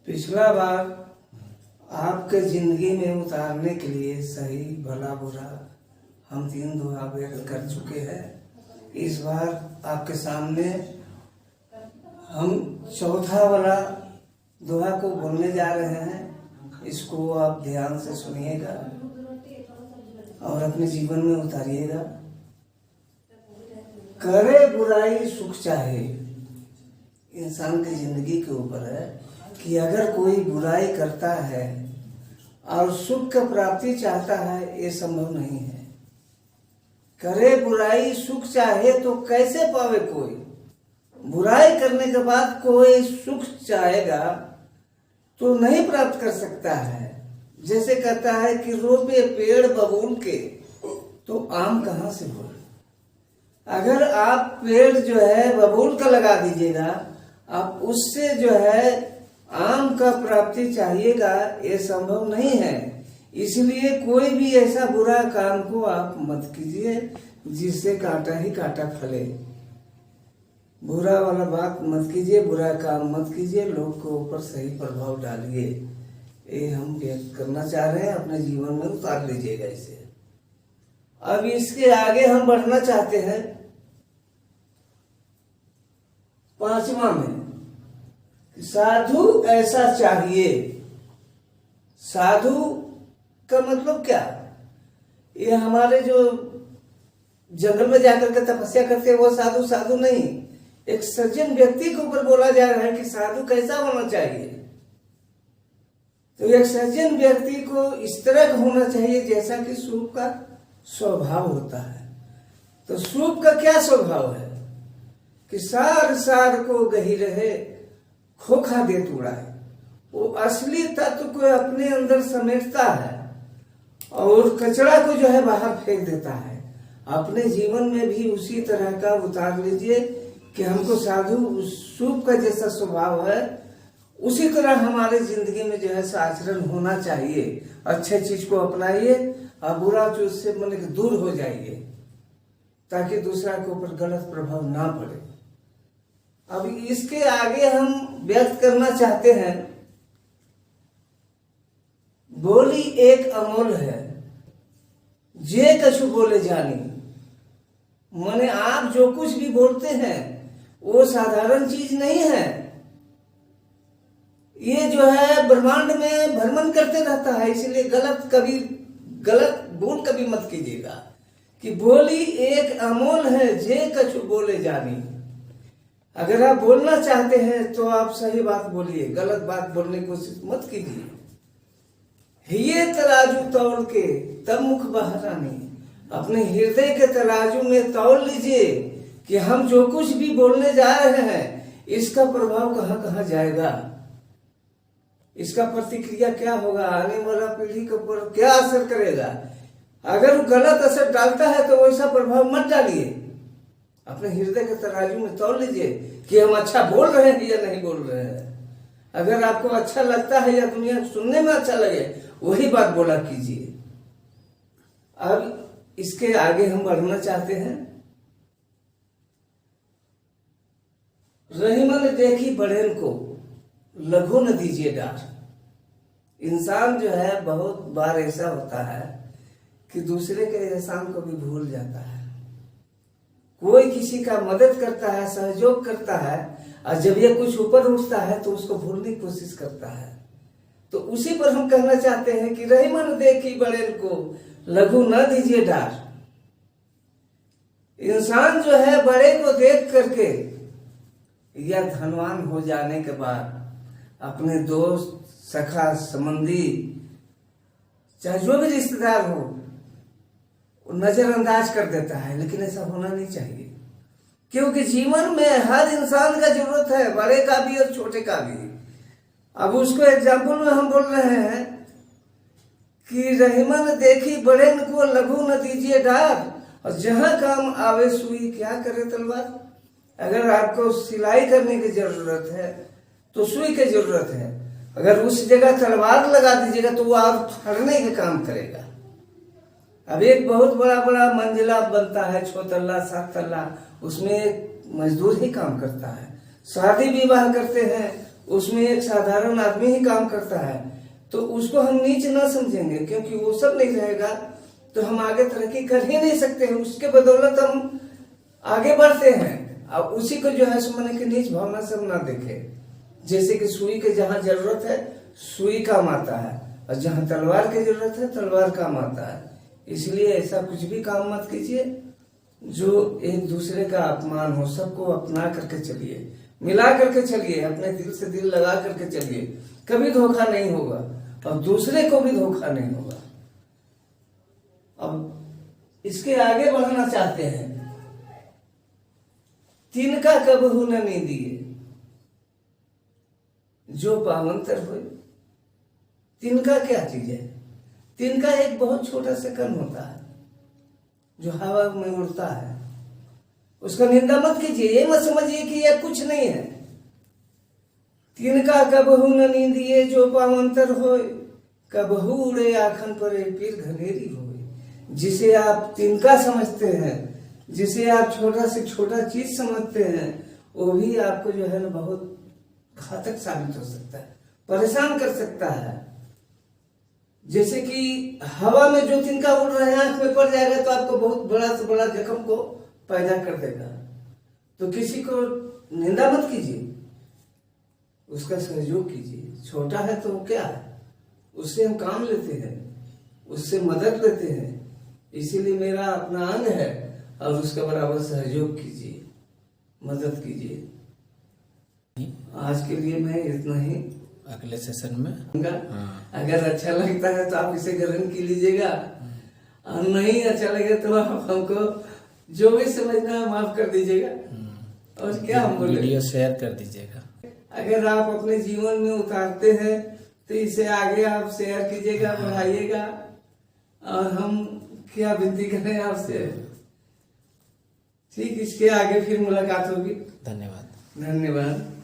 पिछला बार आपके जिंदगी में उतारने के लिए सही भला बुरा हम 3 दोहा व्यक्त कर चुके हैं। इस बार आपके सामने हम चौथा वाला दोहा को बोलने जा रहे हैं। इसको आप ध्यान से सुनिएगा और अपने जीवन में उतारिएगा। करे बुराई सुख चाहे, इंसान की जिंदगी के ऊपर है कि अगर कोई बुराई करता है और सुख की प्राप्ति चाहता है, ये संभव नहीं है। करे बुराई सुख चाहे तो कैसे पावे कोई? बुराई करने के बाद कोई सुख चाहेगा तो नहीं प्राप्त कर सकता है। जैसे कहता है कि रोपे पेड़ बबूल के तो आम कहाँ से बोले। अगर आप पेड़ जो है बबूल का लगा दीजिएगा, आप उससे जो है आम का प्राप्ति चाहिएगा, ये संभव नहीं है। इसलिए कोई भी ऐसा बुरा काम को आप मत कीजिए जिससे कांटा ही कांटा फले। बुरा वाला बात मत कीजिए, बुरा काम मत कीजिए, लोग के ऊपर सही प्रभाव डालिए। ये हम व्यक्त करना चाह रहे हैं, अपने जीवन में उतार लीजिएगा इसे। अब इसके आगे हम बढ़ना चाहते हैं 5वां में, साधु ऐसा चाहिए। साधु का मतलब क्या? ये हमारे जो जंगल में जाकर के तपस्या करते हैं वो साधु साधु नहीं। एक सज्जन व्यक्ति के ऊपर बोला जा रहा है कि साधु कैसा होना चाहिए। तो एक सज्जन व्यक्ति को इस तरह होना चाहिए जैसा कि सूप का स्वभाव होता है। तो सूप का क्या स्वभाव है कि सार सार को गही रहे, खोखा दे उड़ाए। वो असली तत्व को अपने अंदर समेटता है और कचरा को जो है बाहर फेंक देता है। अपने जीवन में भी उसी तरह का उतार लीजिए कि हमको साधु सूप का जैसा स्वभाव है उसी तरह हमारे जिंदगी में जो है आचरण होना चाहिए। अच्छे चीज को अपनाइए और बुरा चीज से मन के दूर हो जाइए ताकि दूसरा के ऊपर गलत प्रभाव ना पड़े। अब इसके आगे हम व्यक्त करना चाहते हैं, बोली एक अमोल है जे कछु बोले जानी। माने आप जो कुछ भी बोलते हैं वो साधारण चीज नहीं है। ये जो है ब्रह्मांड में भ्रमण करते रहता है, इसलिए गलत भूल कभी मत कीजिएगा कि बोली एक अमोल है जे कछु बोले जानी। अगर आप बोलना चाहते हैं तो आप सही बात बोलिए, गलत बात बोलने की कोशिश मत कीजिए। ये तराजू तौल के तब मुख बहरानी। अपने हृदय के तराजू में तौल लीजिए कि हम जो कुछ भी बोलने जा रहे हैं इसका प्रभाव कहाँ कहाँ जाएगा, इसका प्रतिक्रिया क्या होगा, आने वाला पीढ़ी के ऊपर क्या असर करेगा। अगर वो गलत असर डालता है तो वैसा प्रभाव मत डालिए। अपने हृदय के तराजू में तौल लीजिए कि हम अच्छा बोल रहे हैं या नहीं बोल रहे हैं। अगर आपको अच्छा लगता है या दुनिया सुनने में अच्छा लगे वही बात बोला कीजिए। अब इसके आगे हम बढ़ना चाहते हैं, रही मन देखी बढ़ेन को लघु न दीजिए डार। इंसान जो है बहुत बार ऐसा होता है कि दूसरे के एहसान को भी भूल जाता है। कोई किसी का मदद करता है, सहयोग करता है और जब ये कुछ ऊपर उठता है तो उसको भूलने की कोशिश करता है। तो उसी पर हम कहना चाहते हैं कि रही मन देखी बढ़ेन को लघु न दीजिए डार। इंसान जो है बड़े को देख करके या धनवान हो जाने के बाद अपने दोस्त, सखा, संबंधी, चाहे जो भी रिश्तेदार हो, नजरअंदाज कर देता है। लेकिन ऐसा होना नहीं चाहिए, क्योंकि जीवन में हर इंसान का जरूरत है, बड़े का भी और छोटे का भी। अब उसको एग्जाम्पल में हम बोल रहे हैं कि रहीमन देखी बड़े को लघु न दीजिए डार, और जहां काम आवे सुई क्या करे तलवार। अगर आपको सिलाई करने की जरूरत है तो सुई की जरूरत है। अगर उस जगह तलवार लगा दीजिएगा तो वो आप फड़ने के काम करेगा। अब एक बहुत बड़ा मंजिला बनता है, 6 तल्ला 7 तल्ला, उसमें एक मजदूर ही काम करता है। शादी विवाह करते हैं उसमें एक साधारण आदमी ही काम करता है, तो उसको हम नीच ना समझेंगे, क्योंकि वो सब नहीं रहेगा तो हम आगे तरक्की कर ही नहीं सकते हैं। उसके बदौलत हम आगे बढ़ते हैं। अब उसी को जो है सो मैंने कि नीच भावना से हम ना देखे। जैसे कि सुई के जहाँ जरूरत है सुई काम आता है, और जहाँ तलवार की जरूरत है तलवार काम आता है। इसलिए ऐसा कुछ भी काम मत कीजिए जो एक दूसरे का अपमान हो। सबको अपना करके चलिए, मिला करके चलिए, अपने दिल से दिल लगा करके चलिए, कभी धोखा नहीं होगा और दूसरे को भी धोखा नहीं होगा। अब इसके आगे बढ़ना चाहते हैं। तिनका कबहू न दिए जो पावंतर हो। तिनका क्या चीज है? तिनका एक बहुत छोटा सा कण होता है जो हवा में उड़ता है। उसका निंदा मत कीजिए, ये मत समझिए कि यह कुछ नहीं है। तिनका कबहू न नींदिए जो पावंतर होय, कबहू उड़े आखन पर पीर घनेरी होय। जिसे आप तिनका समझते हैं, जिसे आप छोटा से छोटा चीज समझते हैं, वो भी आपको जो है ना बहुत घातक साबित हो सकता है, परेशान कर सकता है। जैसे कि हवा में जो तिनका उड़ रहा है आंख में पड़ जाएगा तो आपको बहुत बड़ा से बड़ा जख्म को पैदा कर देगा। तो किसी को निंदा मत कीजिए, उसका सहयोग कीजिए। छोटा है तो क्या है, उससे हम काम लेते हैं, उससे मदद लेते हैं। इसीलिए मेरा अपना अंग है और उसका बराबर सहयोग कीजिए, मदद कीजिए। आज के लिए मैं इतना ही। अगले सेशन में अगर अच्छा लगता है तो आप इसे ग्रहण की लीजिएगा, और नहीं अच्छा लगे तो आप हमको जो भी समझना है माफ कर दीजिएगा। और क्या हम बोले, वीडियो शेयर कर दीजिएगा। अगर आप अपने जीवन में उतारते हैं तो इसे आगे आप शेयर कीजिएगा, बढ़ाइएगा। और हम क्या विनती करें आपसे, ठीक, इसके आगे फिर मुलाकात होगी। धन्यवाद। धन्यवाद।